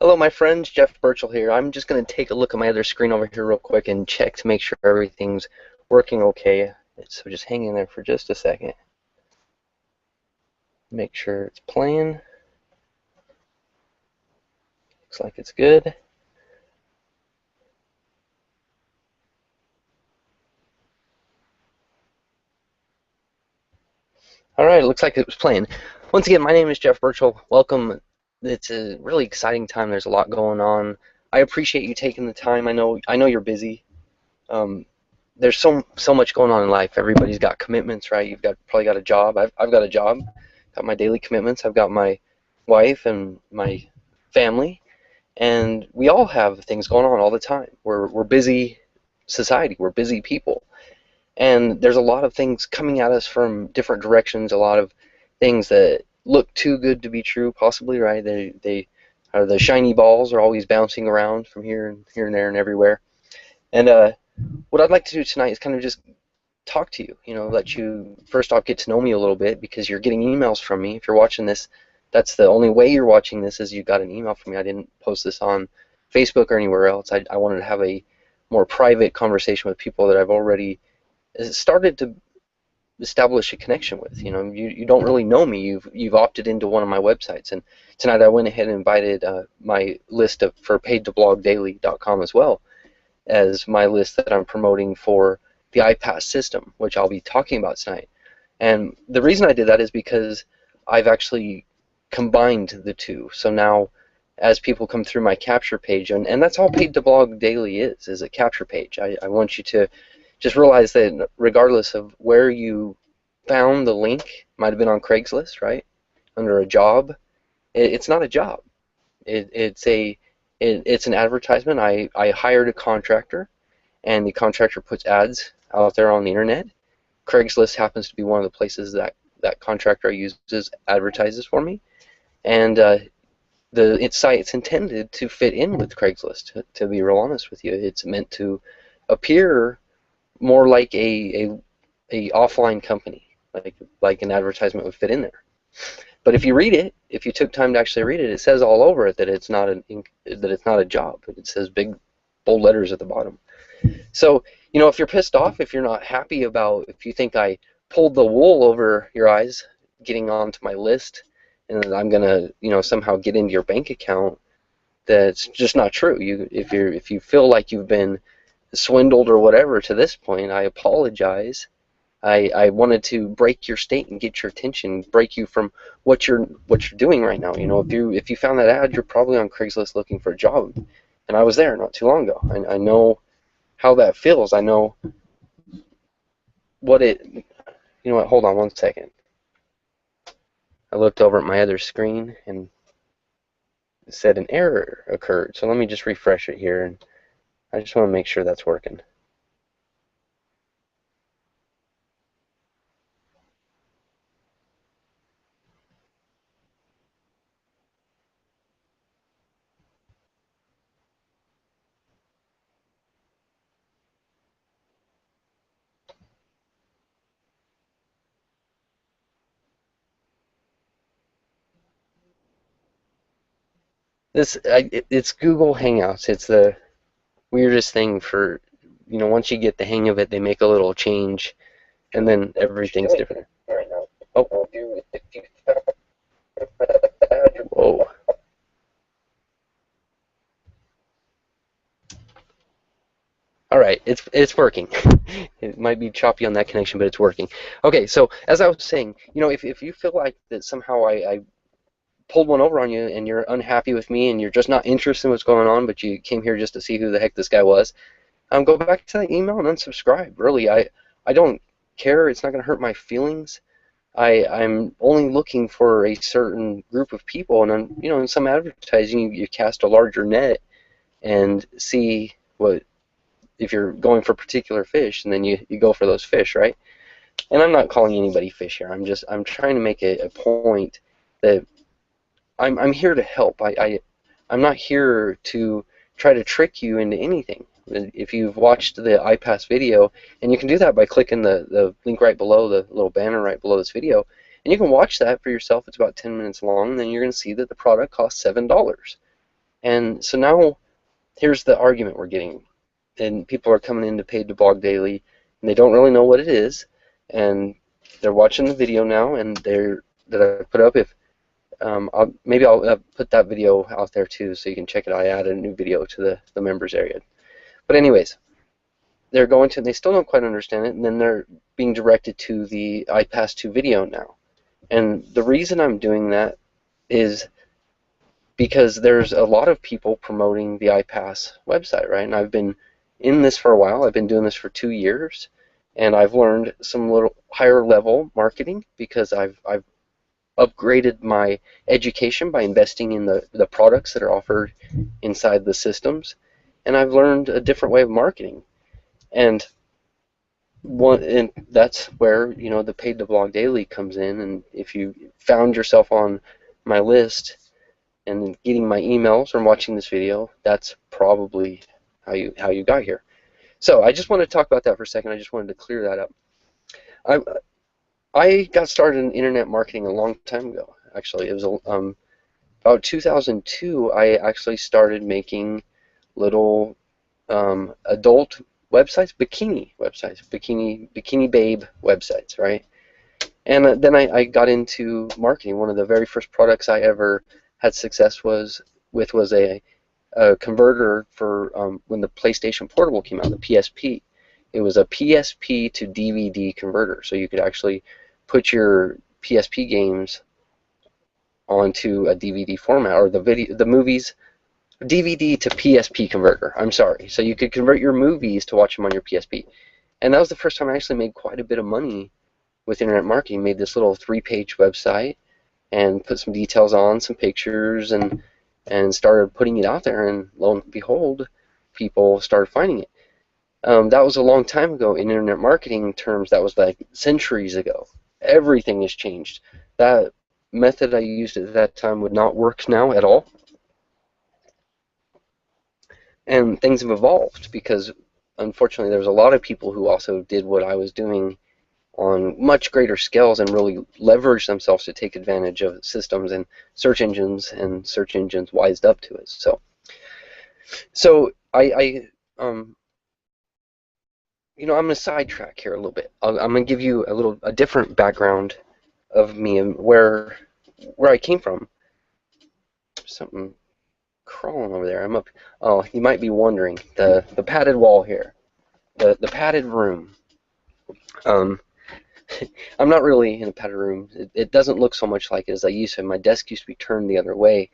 Hello, my friends. Jeff Burchell here. I'm just going to take a look at my other screen over here real quick and check to make sure everything's working okay. So just hang in there for just a second. Make sure it's playing. Looks like it's good. All right, it looks like it was playing. Once again, my name is Jeff Burchell. Welcome. It's a really exciting time. There's a lot going on. I appreciate you taking the time. I know you're busy. Um, there's so much going on in life. Everybody's got commitments, right? You've probably got a job. I've got a job. Got my daily commitments. I've got my wife and my family, and we all have things going on all the time. We're busy society. We're busy people, and there's a lot of things coming at us from different directions. A lot of things that look too good to be true, possibly, right? They are the shiny balls are always bouncing around from here and there and everywhere. And what I'd like to do tonight is kind of just talk to you, let you first off get to know me a little bit, because you're getting emails from me. If you're watching this, that's the only way you're watching this, is you got an email from me. I didn't post this on Facebook or anywhere else. I wanted to have a more private conversation with people that I've already started to establish a connection with. You don't really know me. You've opted into one of my websites, and tonight I went ahead and invited my list for paid2blogdaily.com as well as my list that I'm promoting for the iPAS system, which I'll be talking about tonight. And the reason I did that is because I've actually combined the two. So now, as people come through my capture page, and that's all Paid to Blog Daily is a capture page. I want you to just realize that regardless of where you found the link, might have been on Craigslist, right? Under a job. It's not a job. It's an advertisement. I hired a contractor, and the contractor puts ads out there on the internet. Craigslist happens to be one of the places that contractor uses advertises for me, and its site's intended to fit in with Craigslist. To be real honest with you, it's meant to appear more like a offline company, like an advertisement would fit in there. But if you read it, if you took time to actually read it, it says all over it that it's not a job. It says big bold letters at the bottom. So, if you're pissed off, if you're not happy about, if you think I pulled the wool over your eyes getting onto my list, and that I'm gonna, somehow get into your bank account, that's just not true. If you feel like you've been swindled or whatever to this point, I apologize. I wanted to break your state and get your attention, break you from what you're doing right now. If you found that ad, you're probably on Craigslist looking for a job, and I was there not too long ago. I know how that feels. I know what it. You know what? Hold on one second. I looked over at my other screen and it said an error occurred. So let me just refresh it here, and I just want to make sure that's working. It's Google Hangouts. It's the weirdest thing for, once you get the hang of it, they make a little change, and then everything's different. Oh, whoa. All right, it's working. It might be choppy on that connection, but it's working. Okay, so as I was saying, if you feel like that somehow I pulled one over on you and you're unhappy with me and you're just not interested in what's going on, but you came here just to see who the heck this guy was, go back to that email and unsubscribe. Really, I don't care. It's not going to hurt my feelings. I'm only looking for a certain group of people, and in some advertising, you cast a larger net and see what, if you're going for particular fish, and then you go for those fish, right? And I'm not calling anybody fish here. I'm trying to make a point that I'm here to help. I'm not here to try to trick you into anything. If you've watched the iPAS video, and you can do that by clicking the link right below, the little banner right below this video, and you can watch that for yourself. It's about 10 minutes long, and then you're going to see that the product costs $7. And so now here's the argument we're getting. And people are coming in to Paid to Blog Daily, and they don't really know what it is. And they're watching the video now, and that I put up. If maybe I'll put that video out there too, so you can check it out. I added a new video to the members area. But anyways, they're going to, and they still don't quite understand it, and then they're being directed to the iPAS2 video now. And the reason I'm doing that is because there's a lot of people promoting the iPAS website, right? And I've been in this for a while. I've been doing this for 2 years, and I've learned some little higher level marketing because I've upgraded my education by investing in the products that are offered inside the systems, and I've learned a different way of marketing. And that's where the Paid to Blog Daily comes in. And if you found yourself on my list and getting my emails from watching this video, that's probably how you got here. So I just want to talk about that for a second. I just wanted to clear that up. I got started in internet marketing a long time ago. Actually, it was about 2002. I actually started making little adult websites, bikini websites, bikini babe websites, right? And then I got into marketing. One of the very first products I ever had success was a converter for when the PlayStation Portable came out, the PSP. It was a PSP to DVD converter, so you could actually put your PSP games onto a DVD format, or the movies. DVD to PSP converter. I'm sorry. So you could convert your movies to watch them on your PSP. And that was the first time I actually made quite a bit of money with internet marketing. Made this little 3-page website and put some details on, some pictures, and started putting it out there. And lo and behold, people started finding it. That was a long time ago in internet marketing terms. That was like centuries ago. Everything has changed. That method I used at that time would not work now at all. And things have evolved because, unfortunately, there was a lot of people who also did what I was doing on much greater scales and really leveraged themselves to take advantage of systems and search engines wised up to it. So I'm going to sidetrack here a little bit. I'm going to give you a different background of me and where I came from. Something crawling over there. I'm up. Oh, you might be wondering, the padded wall here, the padded room. I'm not really in a padded room. It doesn't look so much like it as I used to. My desk used to be turned the other way,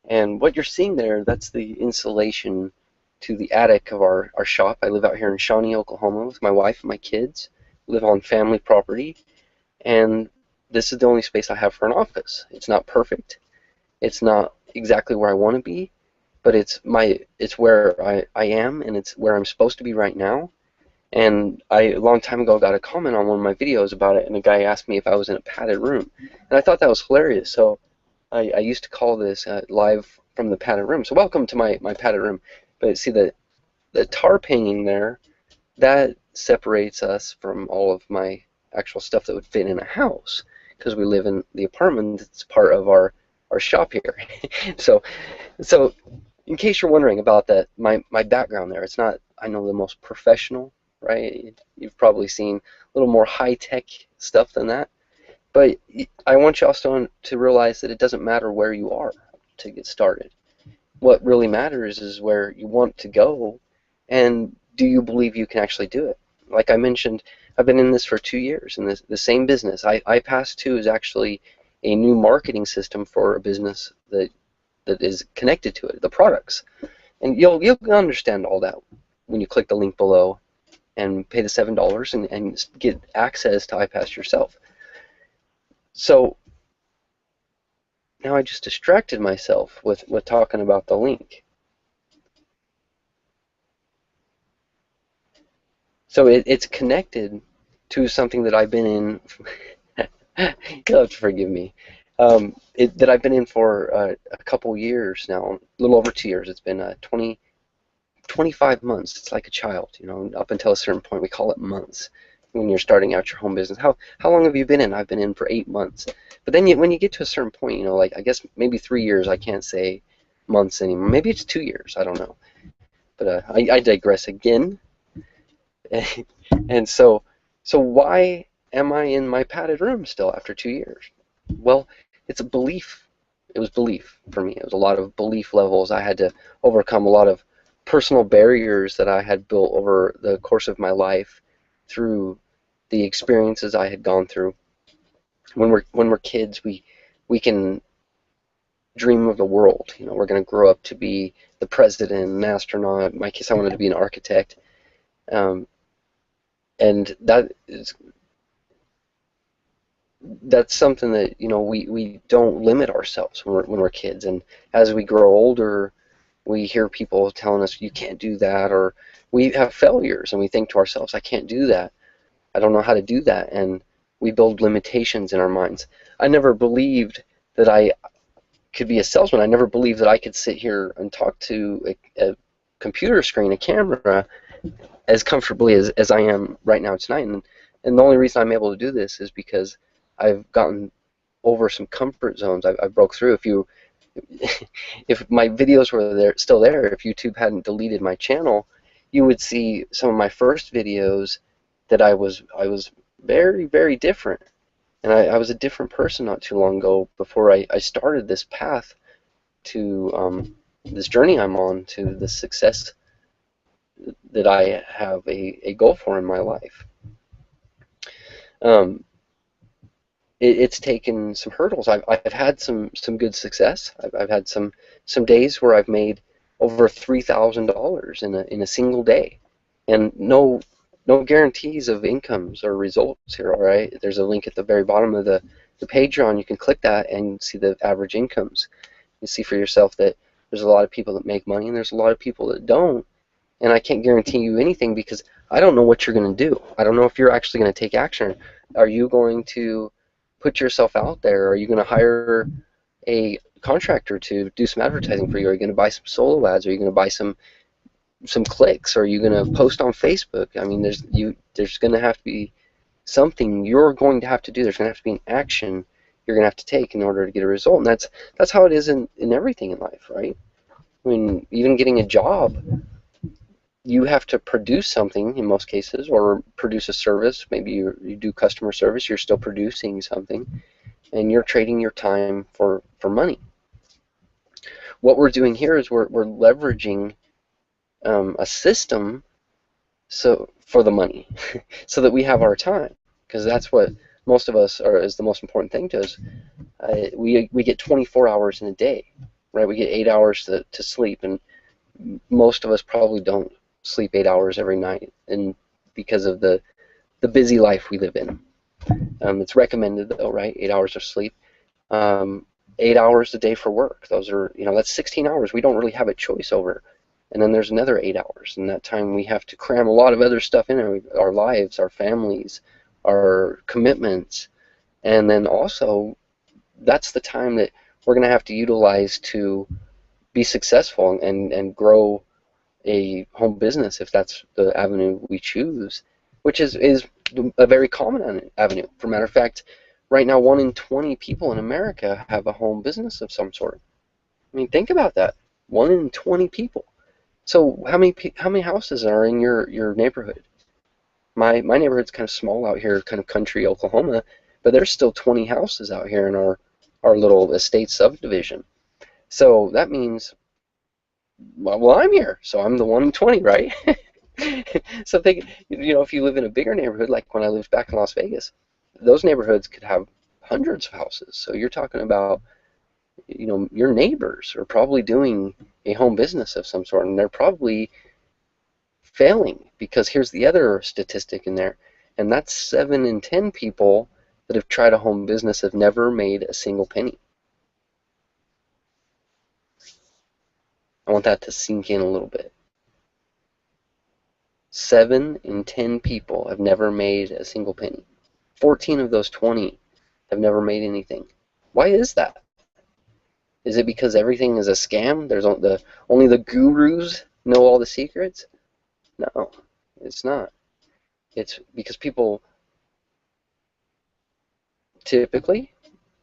and what you're seeing there, that's the insulation to the attic of our shop. I live out here in Shawnee, Oklahoma with my wife and my kids. Live on family property, and this is the only space I have for an office. It's not perfect. It's not exactly where I want to be, but it's where I am, and it's where I'm supposed to be right now. And a long time ago, got a comment on one of my videos about it, and a guy asked me if I was in a padded room, and I thought that was hilarious. So I used to call this live from the padded room. So welcome to my padded room. But see the tarp hanging there, that separates us from all of my actual stuff that would fit in a house, because we live in the apartment that's part of our shop here. so in case you're wondering about that, my background there, it's not, I know, the most professional, right? You've probably seen a little more high-tech stuff than that. But I want you also to realize that it doesn't matter where you are to get started. What really matters is where you want to go, and do you believe you can actually do it? Like I mentioned, I've been in this for 2 years in the same business. iPAS2 is actually a new marketing system for a business that is connected to it, the products. And you'll understand all that when you click the link below and pay the $7 and get access to iPAS yourself. So now I just distracted myself with talking about the link. So it's connected to something that I've been in. You'll have to forgive me. That I've been in for a couple years now, a little over 2 years. It's been 25 months. It's like a child, up until a certain point. We call it months when you're starting out your home business. How long have you been in? I've been in for 8 months. But then when you get to a certain point, like I guess maybe 3 years, I can't say months anymore. Maybe it's 2 years. I don't know. But I digress again. And so why am I in my padded room still after 2 years? Well, it's a belief. It was belief for me. It was a lot of belief levels. I had to overcome a lot of personal barriers that I had built over the course of my life through the experiences I had gone through. When we're kids, we can dream of the world. You know, we're going to grow up to be the president, an astronaut. In my case, I wanted to be an architect. Um, and that's something that, you know, we don't limit ourselves when we're kids. And as we grow older, we hear people telling us you can't do that, or we have failures and we think to ourselves, I can't do that. I don't know how to do that. And we build limitations in our minds. I never believed that I could be a salesman. I never believed that I could sit here and talk to a computer screen, a camera, as comfortably as I am right now tonight. And the only reason I'm able to do this is because I've gotten over some comfort zones. I broke through. If my videos were still there, if YouTube hadn't deleted my channel, you would see some of my first videos that I was very, very different. And I was a different person not too long ago before I started this path to this journey I'm on, to the success that I have a goal for in my life. Um, it's taken some hurdles. I've had some good success. I've had some days where I've made over $3,000 in a single day, and no guarantees of incomes or results here. All right, there's a link at the very bottom of the page you're on. You can click that and see the average incomes. You see for yourself that there's a lot of people that make money and there's a lot of people that don't. And I can't guarantee you anything because I don't know what you're going to do. I don't know if you're actually going to take action. Are you going to put yourself out there? Are you going to hire a contractor to do some advertising for you? Are you going to buy some solo ads? Are you going to buy some clicks? Are you going to post on Facebook? I mean, there's going to have to be something you're going to have to do. There's going to have to be an action you're going to have to take in order to get a result. And that's how it is in everything in life, right? I mean, even getting a job, you have to produce something in most cases, or produce a service. Maybe you do customer service, you're still producing something, and you're trading your time for money. What we're doing here is we're leveraging a system for the money so that we have our time, because that's what most of us is the most important thing to us. We get 24 hours in a day, right? We get 8 hours to sleep, and most of us probably don't sleep 8 hours every night, and because of the busy life we live in. It's recommended though, right? 8 hours of sleep. 8 hours a day for work. Those are, that's 16 hours we don't really have a choice over. And then there's another 8 hours. And that time we have to cram a lot of other stuff in our lives, our families, our commitments. And then also, that's the time that we're going to have to utilize to be successful and grow a home business, if that's the avenue we choose, which is a very common avenue. For a matter of fact, right now 1 in 20 people in America have a home business of some sort. I mean, think about that. 1 in 20 people. So how many houses are in your neighborhood? My neighborhood's kind of small out here, kind of country Oklahoma, but there's still 20 houses out here in our little estate subdivision. So that means, well, I'm here, so I'm the 1 in 20, right? So think, if you live in a bigger neighborhood, like when I lived back in Las Vegas, those neighborhoods could have hundreds of houses. So you're talking about, your neighbors are probably doing a home business of some sort, and they're probably failing, because here's the other statistic in there, and that's 7 in 10 people that have tried a home business have never made a single penny. I want that to sink in a little bit. 7 in 10 people have never made a single penny. 14 of those 20 have never made anything. Why is that? Is it because everything is a scam? There's only the gurus know all the secrets? No, it's not. It's because people typically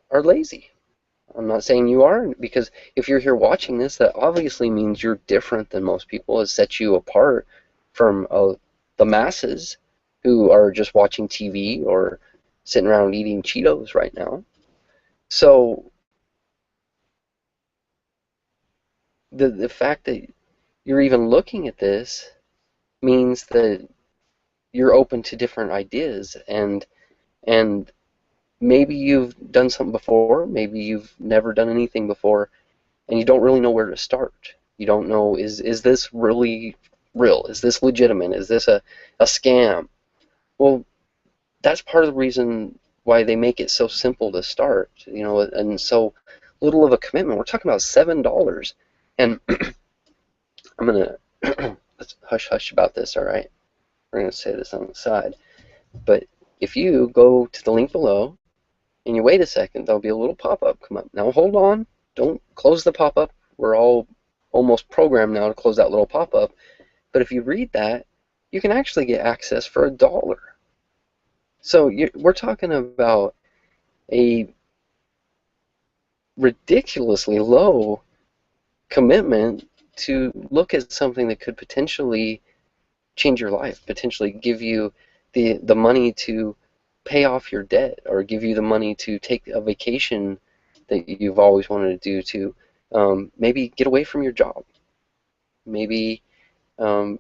are lazy. I'm not saying you aren't, because if you're here watching this, that obviously means you're different than most people. It sets you apart from the masses who are just watching TV or sitting around eating Cheetos right now. So the fact that you're even looking at this means that you're open to different ideas, and maybe you've done something before, maybe you've never done anything before, and you don't really know where to start. You don't know, is this really real? Is this legitimate? Is this a scam? Well, that's part of the reason why they make it so simple to start, and so little of a commitment. We're talking about $7. And I'm gonna let's hush hush about this, all right? We're gonna say this on the side. But if you go to the link below and you wait a second, there'll be a little pop-up come up. Now hold on, don't close the pop-up. We're all almost programmed now to close that little pop-up. But if you read that, you can actually get access for $1. So we're talking about a ridiculously low commitment to look at something that could potentially change your life, potentially give you the money to pay off your debt, or give you the money to take a vacation that you've always wanted to do, to maybe get away from your job, maybe um,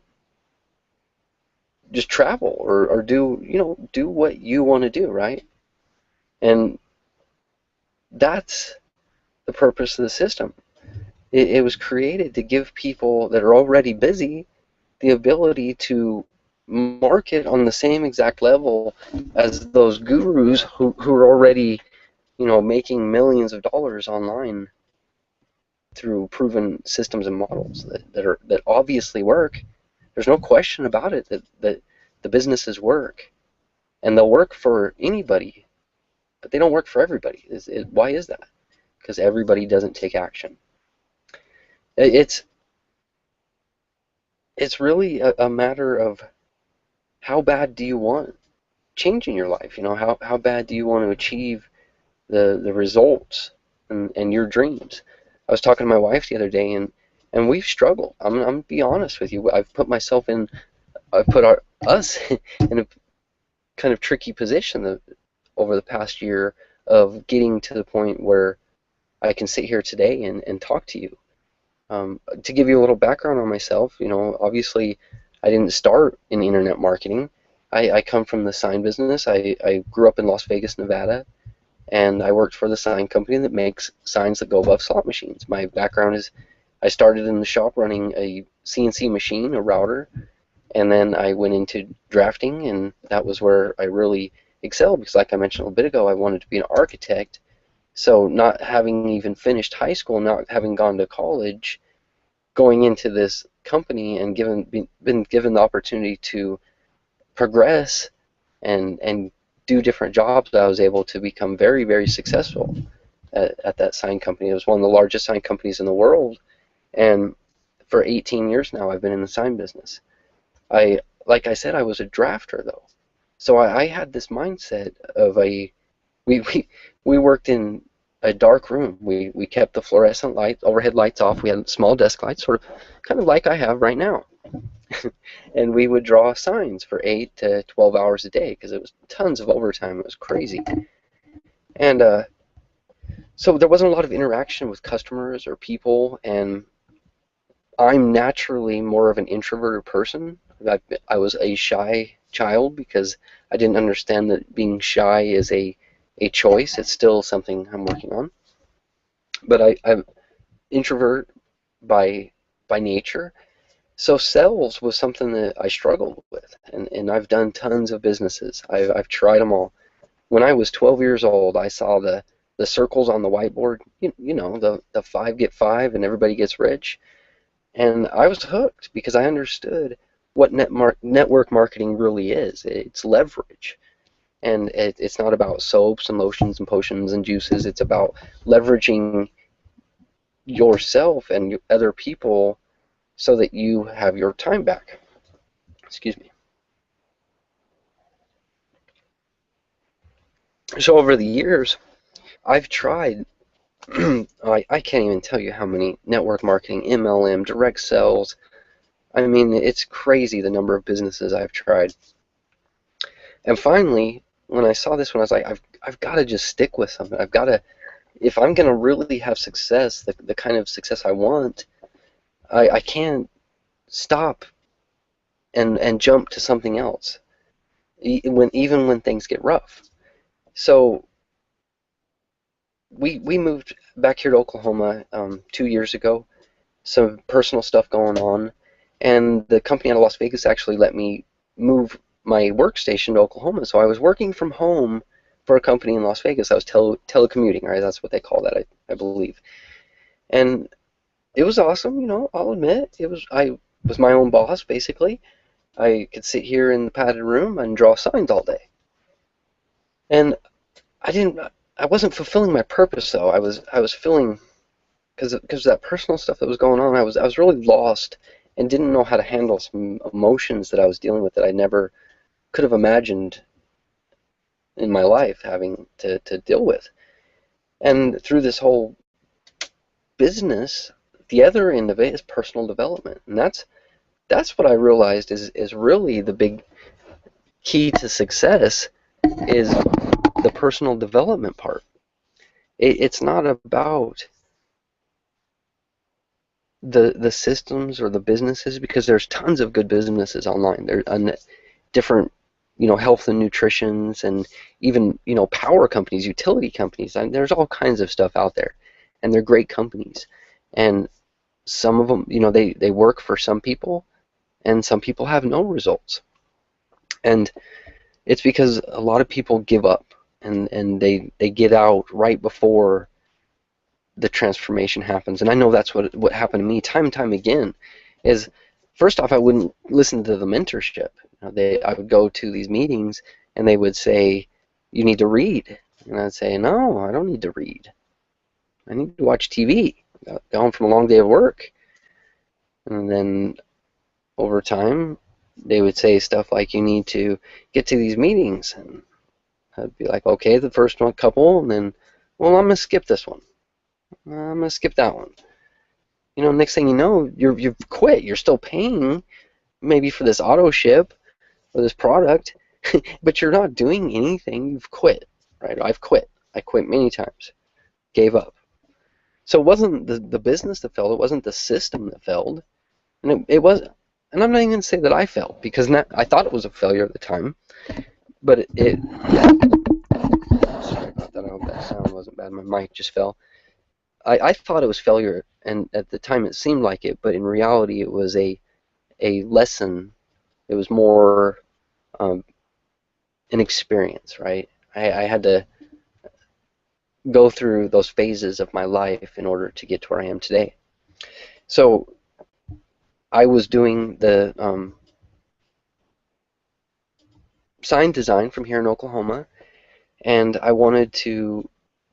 just travel, or do what you want to do, right? And that's the purpose of the system. It was created to give people that are already busy the ability to market on the same exact level as those gurus who are already, making millions of dollars online through proven systems and models that obviously work. There's no question about it that the businesses work, and they'll work for anybody, but they don't work for everybody. Why is that? Because everybody doesn't take action. It's it's really a matter of how bad do you want change in your life? How bad do you want to achieve the results and your dreams? I was talking to my wife the other day, and we've struggled. I'm gonna be honest with you. I've put us in a kind of tricky position over the past year of getting to the point where I can sit here today and talk to you. To give you a little background on myself, obviously I didn't start in internet marketing. I come from the sign business. I grew up in Las Vegas, Nevada, and I worked for the sign company that makes signs that go above slot machines. My background is I started in the shop running a CNC machine, a router, and then I went into drafting, and that was where I really excelled because, like I mentioned a little bit ago, I wanted to be an architect. So not having even finished high school, not having gone to college, going into this company and been given the opportunity to progress and do different jobs, I was able to become very, very successful at that sign company. It was one of the largest sign companies in the world, and for 18 years now, I've been in the sign business. Like I said, I was a drafter though, so I had this mindset of we we worked in a dark room. We kept the fluorescent light, overhead lights off. We had small desk lights, sort of, kind of like I have right now. And we would draw signs for 8 to 12 hours a day because it was tons of overtime. It was crazy. And so there wasn't a lot of interaction with customers or people, and I'm naturally more of an introverted person. I was a shy child because I didn't understand that being shy is a choice. It's still something I'm working on. But I'm introvert by nature. So sales was something that I struggled with, and I've done tons of businesses. I've tried them all. When I was 12 years old, I saw the circles on the whiteboard, the five get five and everybody gets rich. And I was hooked because I understood what network marketing really is. It's leverage. And it's not about soaps and lotions and potions and juices. It's about leveraging yourself and other people so that you have your time back. Excuse me. So over the years, I've tried I can't even tell you how many network marketing, MLM, direct sales. I mean, it's crazy the number of businesses I've tried. And finally, when I saw this one, I was like, I've got to just stick with something. I've got to, if I'm going to really have success, the kind of success I want, I can't stop and jump to something else, even when things get rough. So we moved back here to Oklahoma 2 years ago. Some personal stuff going on, and the company out of Las Vegas actually let me move my workstation to Oklahoma. So I was working from home for a company in Las Vegas. I was telecommuting, right? That's what they call that, I believe. And it was awesome, I'll admit. I was my own boss, basically. I could sit here in the padded room and draw signs all day. And I didn't I wasn't fulfilling my purpose though. I was feeling, because that personal stuff that was going on, I was really lost and didn't know how to handle some emotions that I was dealing with that I never could have imagined in my life having to deal with. And through this whole business, the other end of it is personal development. And that's what I realized is really the big key to success is the personal development part. It's not about the systems or the businesses, because there's tons of good businesses online. There are different, health and nutritions, and even, power companies, utility companies. There's all kinds of stuff out there, and they're great companies. And some of them, they work for some people, and some people have no results. And it's because a lot of people give up, and they get out right before the transformation happens. And I know that's what happened to me time and time again. Is first off, I wouldn't listen to the mentorship. I would go to these meetings, and they would say, "You need to read," and I'd say, "No, I don't need to read. I need to watch TV. Got home from a long day of work." And then over time, they would say stuff like, "You need to get to these meetings," and I'd be like, "Okay, the first one, couple," and then, "Well, I'm gonna skip this one. I'm gonna skip that one." Next thing you know, you've quit. You're still paying maybe for this auto ship or this product, but you're not doing anything. You've quit, right? I've quit. I quit many times. Gave up. So it wasn't the business that failed. It wasn't the system that failed, and it wasn't. And I'm not even gonna say that I failed, because I thought it was a failure at the time, but sorry about that. I hope that sound wasn't bad. My mic just fell. I thought it was failure, and at the time it seemed like it, but in reality it was a lesson. It was more an experience, right? I had to go through those phases of my life in order to get to where I am today. So I was doing the sign design from here in Oklahoma, and I wanted to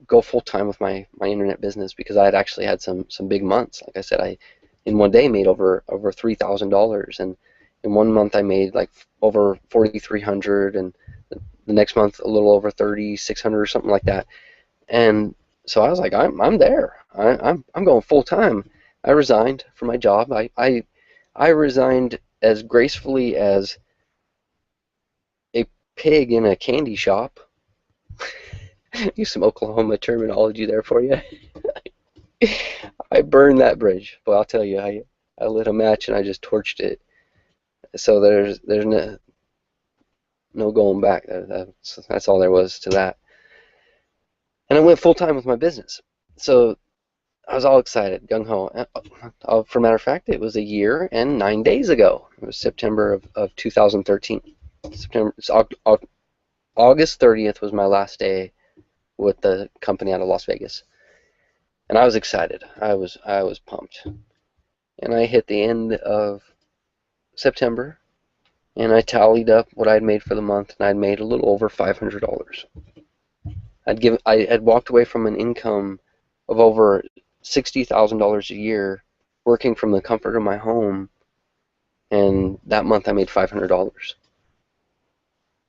go full time with my internet business, because I had actually had some big months. Like I said, I in one day made over $3,000, and in one month I made like over 4,300, and the next month a little over 3,600 or something like that. And so I was like, I'm there. I'm going full time. I resigned from my job. I resigned as gracefully as a pig in a candy shop. Use some Oklahoma terminology there for you. I burned that bridge. Well, I'll tell you, I lit a match and I just torched it. So there's no going back. That's all there was to that. And I went full time with my business. So I was all excited, gung ho. For a matter of fact, it was a year and 9 days ago. It was September of 2013. August 30th was my last day with the company out of Las Vegas, and I was excited. I was pumped, and I hit the end of September, and I tallied up what I'd made for the month, and I'd made a little over $500. I had walked away from an income of over $60,000 a year, working from the comfort of my home, and that month I made $500.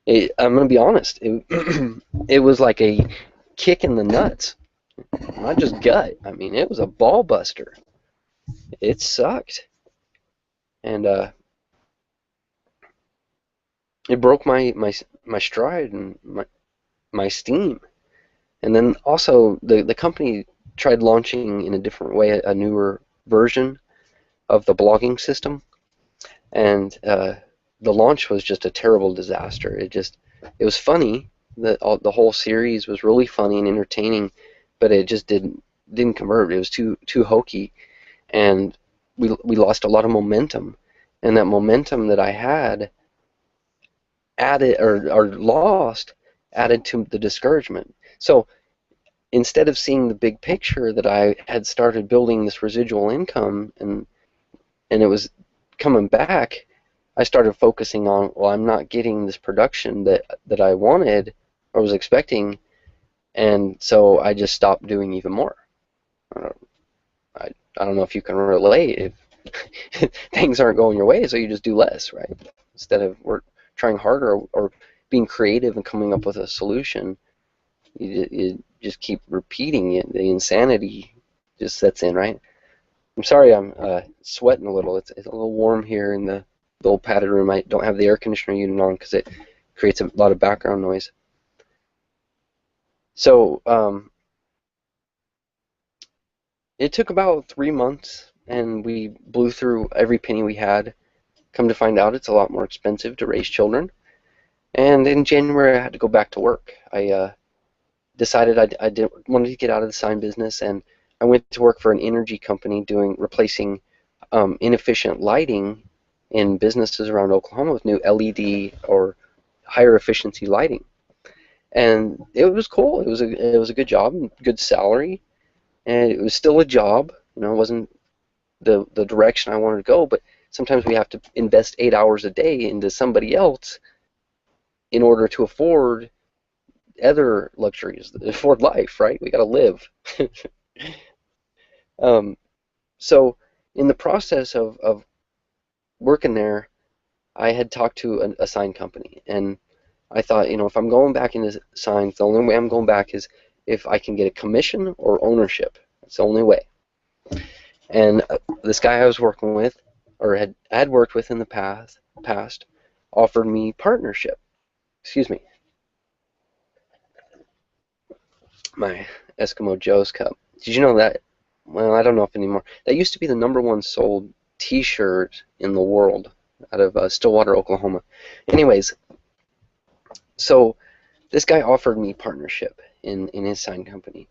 I'm gonna be honest. It was like a kick in the nuts. Not just gut. I mean, it was a ball buster. It sucked, and it broke my stride and my steam. And then also the company tried launching in a different way, a newer version of the blogging system, and the launch was just a terrible disaster. It was funny. The whole series was really funny and entertaining, but it just didn't convert. It was too hokey, and we lost a lot of momentum. And that momentum that I had added or lost added to the discouragement. So instead of seeing the big picture that I had started building this residual income and it was coming back, I started focusing on, well, I'm not getting this production that I wanted or was expecting, and so I just stopped doing even more. I don't, I don't know if you can relate. If things aren't going your way, so you just do less, right? Instead of trying harder or being creative and coming up with a solution, you just keep repeating it. The insanity just sets in, right? I'm sorry, I'm sweating a little. It's a little warm here in the old padded room. I don't have the air conditioner unit on because it creates a lot of background noise. So it took about 3 months, and we blew through every penny we had. Come to find out, it's a lot more expensive to raise children. And in January, I had to go back to work. I decided I wanted to get out of the sign business, and I went to work for an energy company replacing inefficient lighting in businesses around Oklahoma with new LED or higher efficiency lighting. And it was cool. It was a good job, good salary, and it was still a job. It wasn't the direction I wanted to go, but sometimes we have to invest 8 hours a day into somebody else in order to afford other luxuries, afford life, right? We got to live. um, so in the process of working there, I had talked to a sign company, and I thought, if I'm going back into signs, the only way I'm going back is if I can get a commission or ownership. That's the only way. And this guy I was working with, or had worked with in the past, offered me partnership. Excuse me, my Eskimo Joe's cup. Did you know that? Well, I don't know if anymore. That used to be the #1 sold T-shirt in the world out of Stillwater, Oklahoma. Anyways, so this guy offered me partnership in his sign company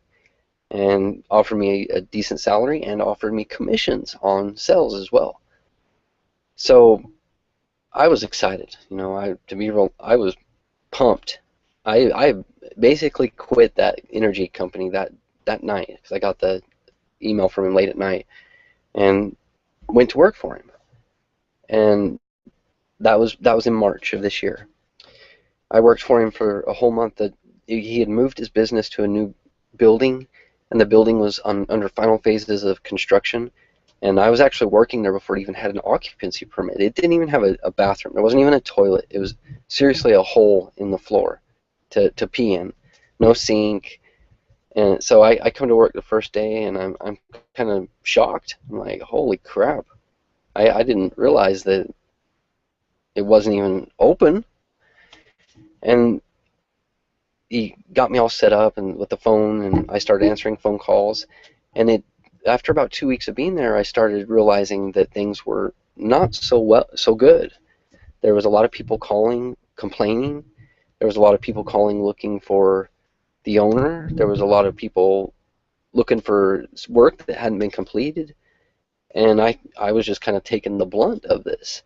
and offered me a decent salary and offered me commissions on sales as well. So I was excited. To be real, I was pumped. I basically quit that energy company that night because I got the email from him late at night and went to work for him. And that was in March of this year. I worked for him for a whole month. That he had moved his business to a new building, and the building was under final phases of construction. And I was actually working there before it even had an occupancy permit. It didn't even have a bathroom. There wasn't even a toilet. It was seriously a hole in the floor to pee in. No sink. And so I come to work the first day, and I'm kind of shocked. I'm like, holy crap. I didn't realize that it wasn't even open. And he got me all set up and with the phone, and I started answering phone calls. And after about 2 weeks of being there, I started realizing that things were not so good. There was a lot of people calling, complaining. There was a lot of people calling looking for the owner. There was a lot of people looking for work that hadn't been completed. And I was just kind of taking the blunt of this.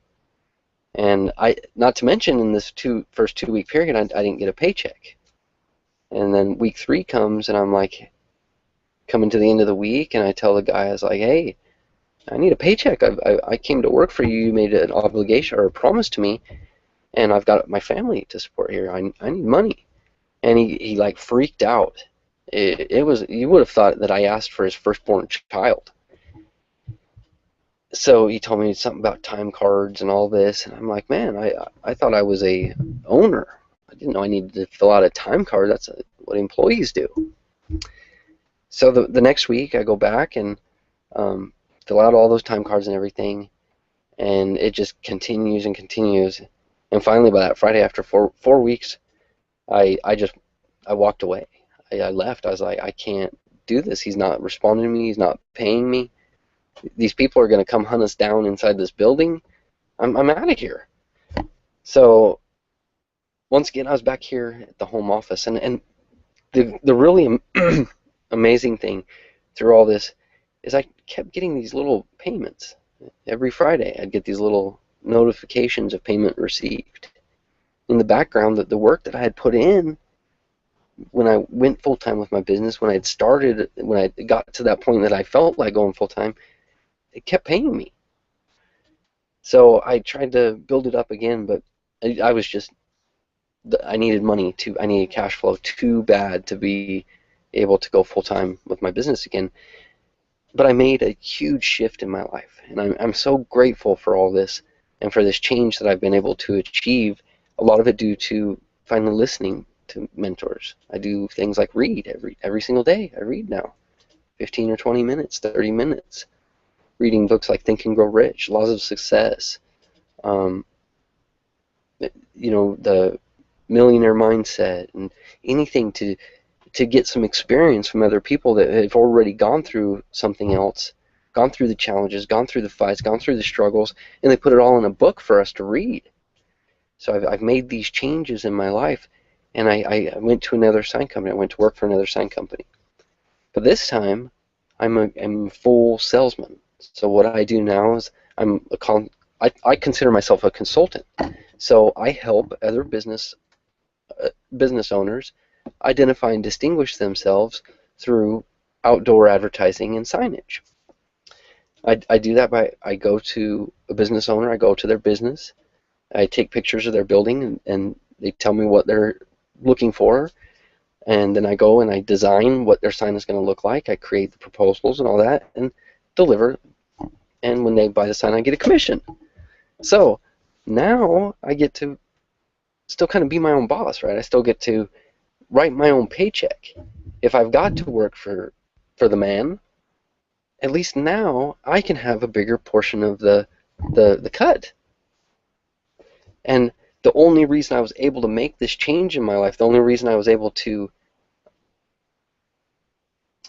And not to mention in this first 2 week period, I didn't get a paycheck. And then week 3 comes, and I'm like coming to the end of the week, and I tell the guy, I was like, hey, I need a paycheck. I came to work for you. You made an obligation or a promise to me, and I've got my family to support here. I need money. And he like freaked out. It was, you would have thought that I asked for his firstborn child. So he told me something about time cards and all this, and I'm like, man, I thought I was a owner. I didn't know I needed to fill out a time card. That's what employees do. So the next week I go back and um, fill out all those time cards and everything, and it just continues and continues. And finally, by that Friday, after four weeks, I walked away. I left. I was like, I can't do this. He's not responding to me. He's not paying me. These people are going to come hunt us down inside this building. I'm out of here. So once again, I was back here at the home office, and the really amazing thing through all this is I kept getting these little payments every Friday. I'd get these little notifications of payment received. In the background, that the work that I had put in when I went full time with my business, when I had started, when I got to that point that I felt like going full time, it kept paying me. So I tried to build it up again, but I was just, I needed money I needed cash flow too bad to be able to go full time with my business again. But I made a huge shift in my life, and I'm so grateful for all this and for this change that I've been able to achieve. A lot of it due to finally listening to mentors. I do things like read every single day. I read now, 15 or 20 minutes, 30 minutes, reading books like Think and Grow Rich, Laws of Success, um, the Millionaire Mindset, and anything to get some experience from other people that have already gone through something else, gone through the challenges, gone through the fights, gone through the struggles, and they put it all in a book for us to read. So I've made these changes in my life, and I went to another sign company. I went to work for another sign company. But this time, I'm a full salesman. So what I do now is I consider myself a consultant. So I help other business owners identify and distinguish themselves through outdoor advertising and signage. I do that by I go to a business owner, I go to their business, I take pictures of their building, and they tell me what they're looking for, and then I go and I design what their sign is going to look like. I create the proposals and all that and deliver, and when they buy the sign, I get a commission. So now I get to still kind of be my own boss, right? I still get to write my own paycheck. If I've got to work for the man, at least now I can have a bigger portion of the cut. And the only reason I was able to make this change in my life, the only reason I was able to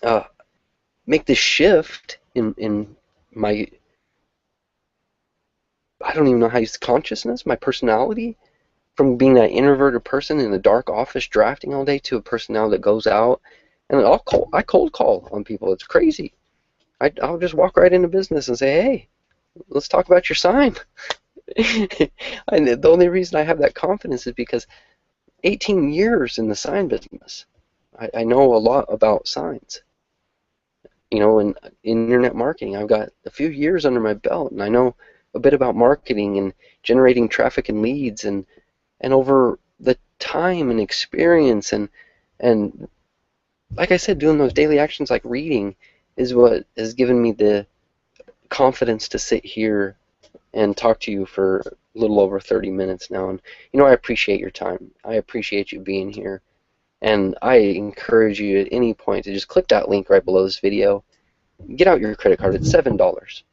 uh, make this shift in my, I don't even know how to use consciousness, my personality, from being that introverted person in a dark office drafting all day to a person now that goes out and I cold call on people. It's crazy. I'll just walk right into business and say, hey, let's talk about your sign. And the only reason I have that confidence is because 18 years in the sign business, I know a lot about signs. In internet marketing, I've got a few years under my belt, and I know a bit about marketing and generating traffic and leads, and over the time and experience and like I said, doing those daily actions like reading is what has given me the confidence to sit here and talk to you for a little over 30 minutes now. And I appreciate your time. I appreciate you being here. And I encourage you at any point to just click that link right below this video. Get out your credit card. It's $7.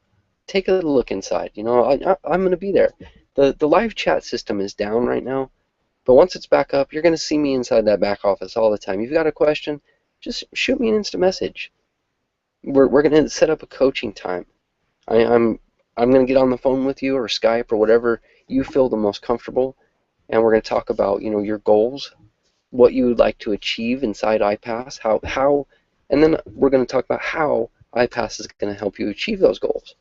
Take a look inside. I'm going to be there. The live chat system is down right now, but once it's back up, you're going to see me inside that back office all the time. You've got a question, just shoot me an instant message. We're going to set up a coaching time. I'm going to get on the phone with you or Skype or whatever you feel the most comfortable, and we're going to talk about your goals, what you would like to achieve inside iPAS, how, and then we're going to talk about how iPAS is going to help you achieve those goals.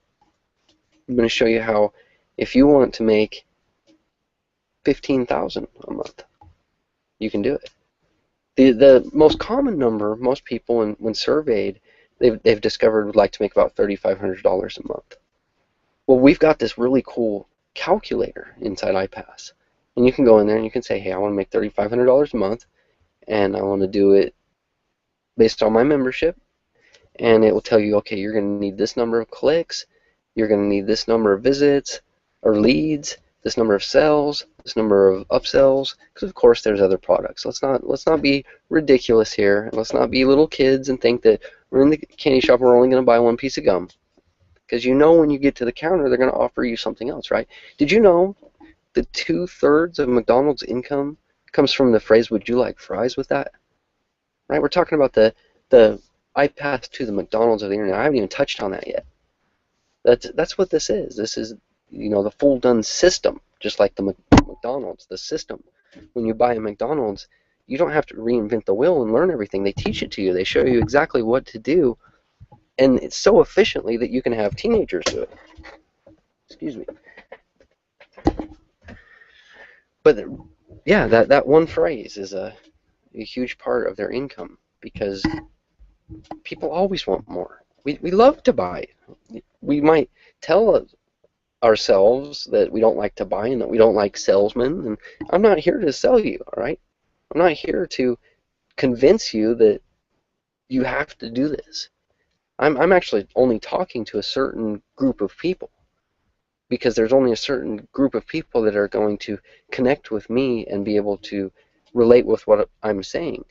I'm going to show you how, if you want to make $15,000 a month, you can do it. The most common number, most people when surveyed, they've discovered would like to make about $3,500 a month. Well, we've got this really cool calculator inside iPAS, and you can go in there and you can say, hey, I want to make $3,500 a month, and I want to do it based on my membership, and it will tell you, okay, you're going to need this number of clicks, you're going to need this number of visits or leads, this number of sales, this number of upsells, because of course there's other products. Let's not be ridiculous here. Let's not be little kids and think that we're in the candy shop and we're only going to buy one piece of gum. Because you know when you get to the counter, they're going to offer you something else, right? Did you know that 2/3 of McDonald's income comes from the phrase, "Would you like fries with that?" Right? We're talking about the iPAS2, the McDonald's of the internet. I haven't even touched on that yet. That's what this is. This is, the full done system, just like the McDonald's, the system. When you buy a McDonald's, you don't have to reinvent the wheel and learn everything. They teach it to you. They show you exactly what to do, and it's so efficiently that you can have teenagers do it. Excuse me. But yeah, that one phrase is a huge part of their income because people always want more. We love to buy. We might tell ourselves that we don't like to buy and that we don't like salesmen. And I'm not here to sell you, all right? I'm not here to convince you that you have to do this. I'm actually only talking to a certain group of people because there's only a certain group of people that are going to connect with me and be able to relate with what I'm saying.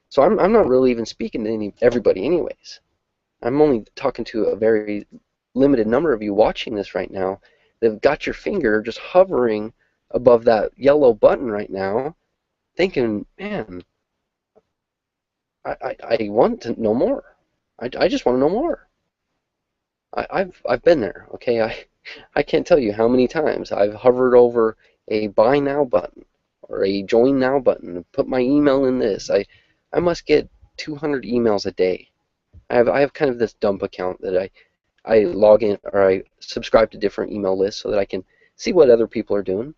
So I'm not really even speaking to everybody anyways. I'm only talking to a very limited number of you watching this right now that have got your finger just hovering above that yellow button right now, thinking, man, I want to know more. I just want to know more. I've been there, okay? I can't tell you how many times I've hovered over a buy now button or a join now button and put my email in this. I must get 200 emails a day. I have kind of this dump account that I log in or I subscribe to different email lists so that I can see what other people are doing.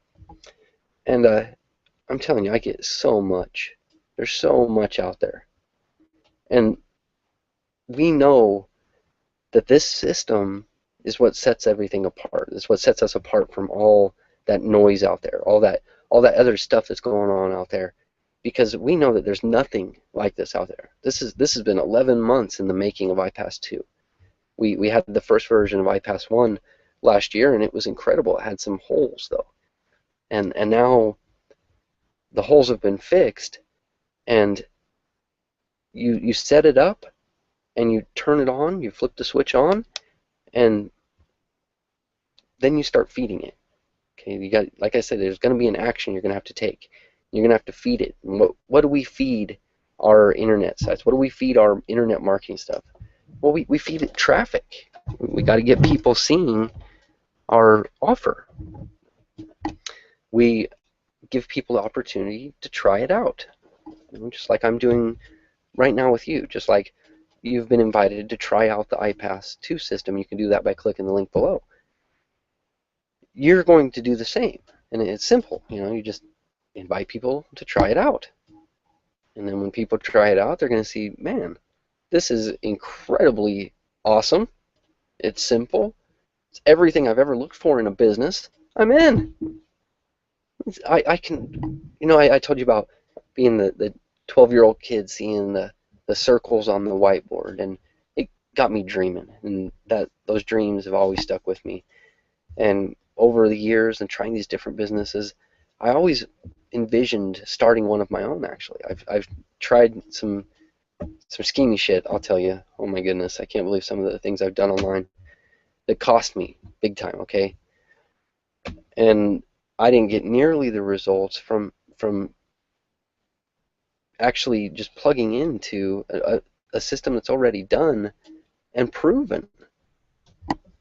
And I'm telling you, I get so much. There's so much out there. And we know that this system is what sets everything apart. It's what sets us apart from all that noise out there, all that other stuff that's going on out there. Because we know that there's nothing like this out there. This has been 11 months in the making of iPAS2. We had the first version of iPAS1 last year, and it was incredible. It had some holes though, and now the holes have been fixed, and you set it up, and you turn it on. You flip the switch on, and then you start feeding it. Okay, you got, like I said, there's going to be an action you're going to have to take. You're going to have to feed it. And what do we feed our internet sites? What do we feed our internet marketing stuff? Well, we feed it traffic. We got to get people seeing our offer. We give people the opportunity to try it out, just like I'm doing right now with you. Just like you've been invited to try out the iPAS2 system. You can do that by clicking the link below. You're going to do the same, and it's simple. You just invite people to try it out, and then when people try it out, they're going to see, man, this is incredibly awesome. It's simple. It's everything I've ever looked for in a business. I'm in. I can, I told you about being the 12-year-old kid seeing the circles on the whiteboard, and it got me dreaming, and those dreams have always stuck with me. And over the years and trying these different businesses, I always envisioned starting one of my own. Actually, I've tried some schemy shit. I'll tell you. Oh my goodness, I can't believe some of the things I've done online that cost me big time. Okay, and I didn't get nearly the results from actually just plugging into a system that's already done and proven.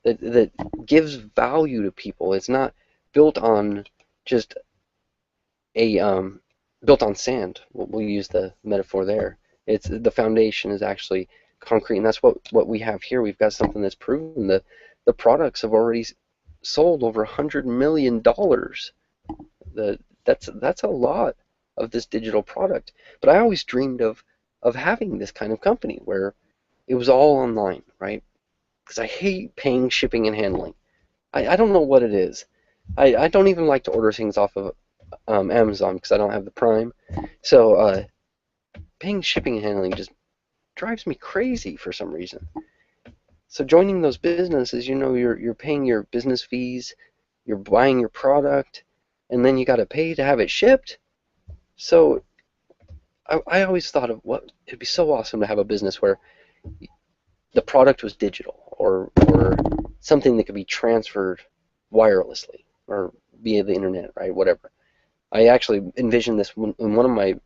That gives value to people. It's not built on just built on sand. We'll use the metaphor there. It's the foundation is actually concrete, and that's what we have here. We've got something that's proven. The products have already sold over $100 million. That's a lot of this digital product. But I always dreamed of having this kind of company where it was all online, right? Because I hate paying shipping and handling. I don't know what it is. I don't even like to order things off of Amazon because I don't have the Prime. So paying shipping and handling just drives me crazy for some reason. So joining those businesses, you're paying your business fees, you're buying your product, and then you got to pay to have it shipped. So I always thought of what it'd be so awesome to have a business where the product was digital, or something that could be transferred wirelessly or via the internet, right? Whatever. I actually envisioned this in one of my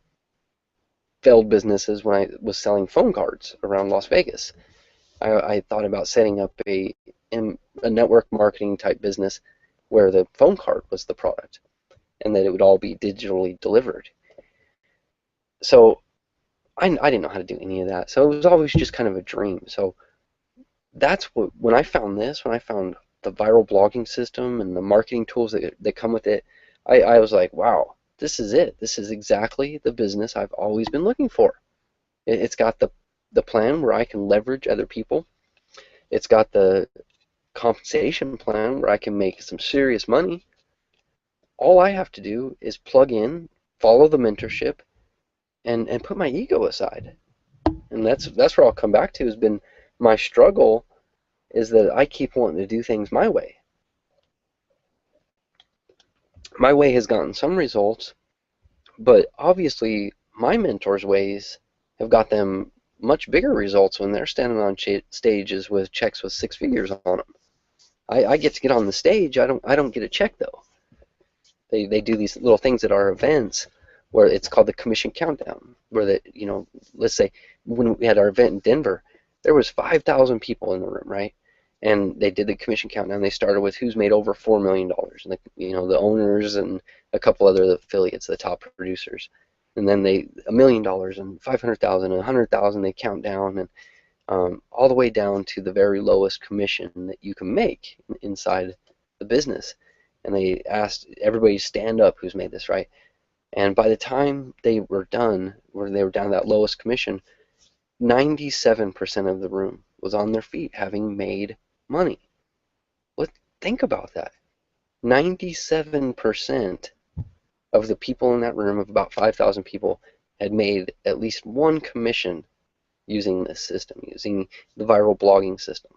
failed businesses when I was selling phone cards around Las Vegas. I thought about setting up a network marketing type business where the phone card was the product and that it would all be digitally delivered. So I didn't know how to do any of that. So it was always just kind of a dream. So that's what, when I found this, when I found the viral blogging system and the marketing tools that come with it, I was like, wow, this is it. This is exactly the business I've always been looking for. It's got the plan where I can leverage other people. It's got the compensation plan where I can make some serious money. All I have to do is plug in, follow the mentorship, and put my ego aside. And that's where I'll come back to has been my struggle is that I keep wanting to do things my way. My way has gotten some results, but obviously my mentors' ways have got them much bigger results when they're standing on stages with checks with six figures on them. I get to get on the stage. I don't get a check though. They do these little things at our events where it's called the commission countdown, where let's say when we had our event in Denver, there was 5,000 people in the room, right? And they did the commission countdown. They started with who's made over $4 million, and the owners and a couple other affiliates, the top producers, and then $1 million and 500,000 and 100,000. They count down and all the way down to the very lowest commission that you can make inside the business. And they asked everybody to stand up who's made this, right? And by the time they were done, where they were down to that lowest commission, 97% of the room was on their feet having made money. Think about that. 97% of the people in that room, of about 5,000 people, had made at least one commission using this system, using the viral blogging system.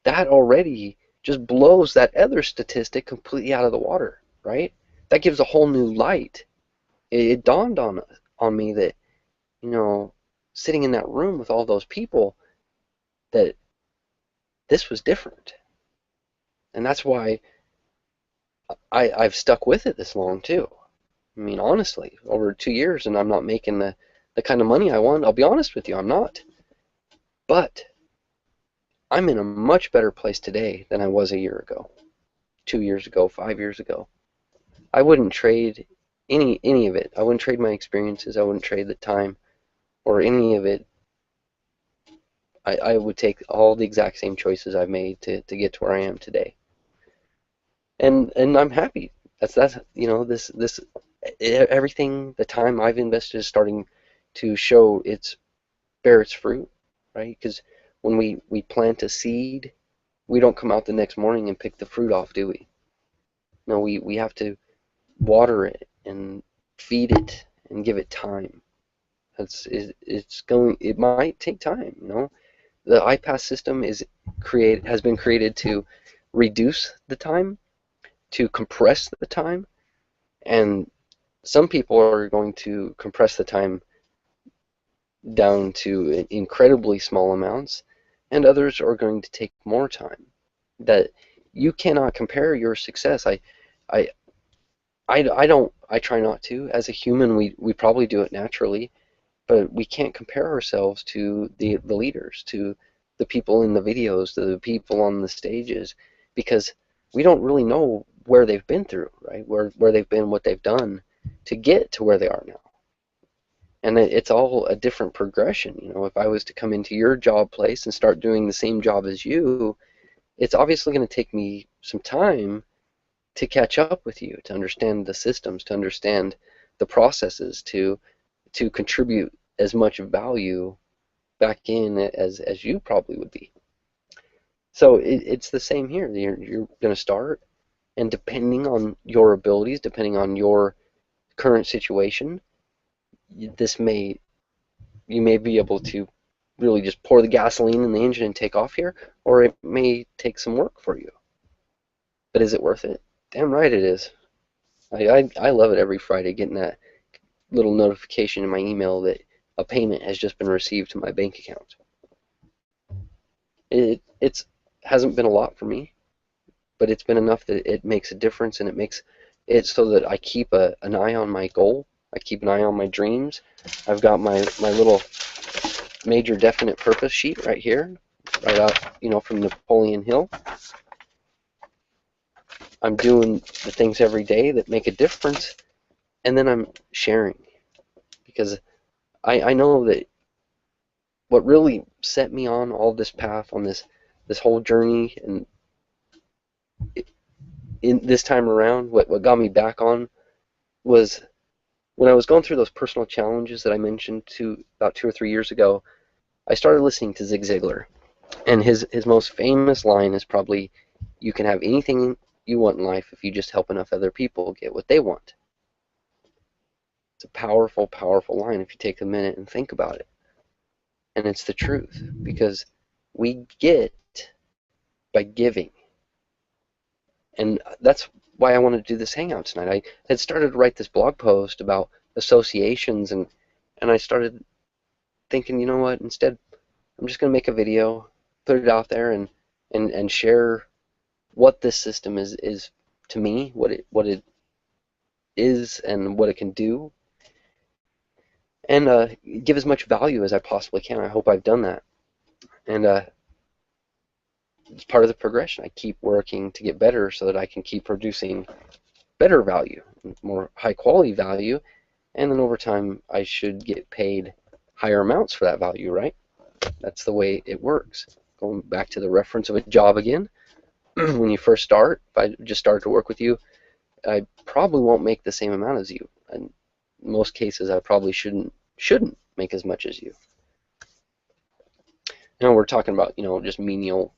That already just blows that other statistic completely out of the water, right? That gives a whole new light. It dawned on me that, sitting in that room with all those people, that this was different. And that's why I've stuck with it this long too. I mean, honestly, over 2 years, and I'm not making the kind of money I want. I'll be honest with you, I'm not. But I'm in a much better place today than I was a year ago, 2 years ago, 5 years ago. I wouldn't trade any of it. I wouldn't trade my experiences. I wouldn't trade the time or any of it. I would take all the exact same choices I've made to get to where I am today. And I'm happy. That's this everything, the time I've invested is starting to show bear its fruit, right? Because when we plant a seed, we don't come out the next morning and pick the fruit off, do we? No, we have to water it and feed it and give it time. It might take time, The iPAS system has been created to reduce the time, to compress the time, and some people are going to compress the time down to incredibly small amounts, and others are going to take more time. That you cannot compare your success. I try not to. As a human, we probably do it naturally, but we can't compare ourselves to the leaders, to the people in the videos, to the people on the stages, because we don't really know where they've been through, right? Where they've been, what they've done to get to where they are now. And it's all a different progression. If I was to come into your job place and start doing the same job as you, it's obviously going to take me some time to catch up with you, to understand the systems, to understand the processes, to contribute as much value back in as you probably would be. So it's the same here. You're going to start, and depending on your abilities, depending on your current situation, you may be able to really just pour the gasoline in the engine and take off here, or it may take some work for you. But is it worth it? Damn right it is. I love it every Friday getting that little notification in my email that a payment has just been received to my bank account. It's hasn't been a lot for me, but it's been enough that it makes a difference, and it makes it so that I keep an eye on my goal. I keep an eye on my dreams. I've got my little major definite purpose sheet right here, right out, from Napoleon Hill. I'm doing the things every day that make a difference, and then I'm sharing, because I know that what really set me on all this path, on this whole journey, and in this time around, what got me back on was when I was going through those personal challenges that I mentioned about 2 or 3 years ago. I started listening to Zig Ziglar, and his most famous line is probably, "You can have anything you want in life if you just help enough other people get what they want." It's a powerful, powerful line if you take a minute and think about it. And it's the truth, because we get by giving. And that's why I wanted to do this hangout tonight. I had started to write this blog post about associations, and I started thinking, you know what, instead I'm just going to make a video, put it out there, and share what this system is to me, what it is and what it can do, and give as much value as I possibly can. I hope I've done that. And it's part of the progression. I keep working to get better so that I can keep producing better value, more high quality value, and then over time I should get paid higher amounts for that value, right? That's the way it works. Going back to the reference of a job again, when you first start, if I just started to work with you, I probably won't make the same amount as you. And in most cases, I probably shouldn't make as much as you. Now we're talking about, just menial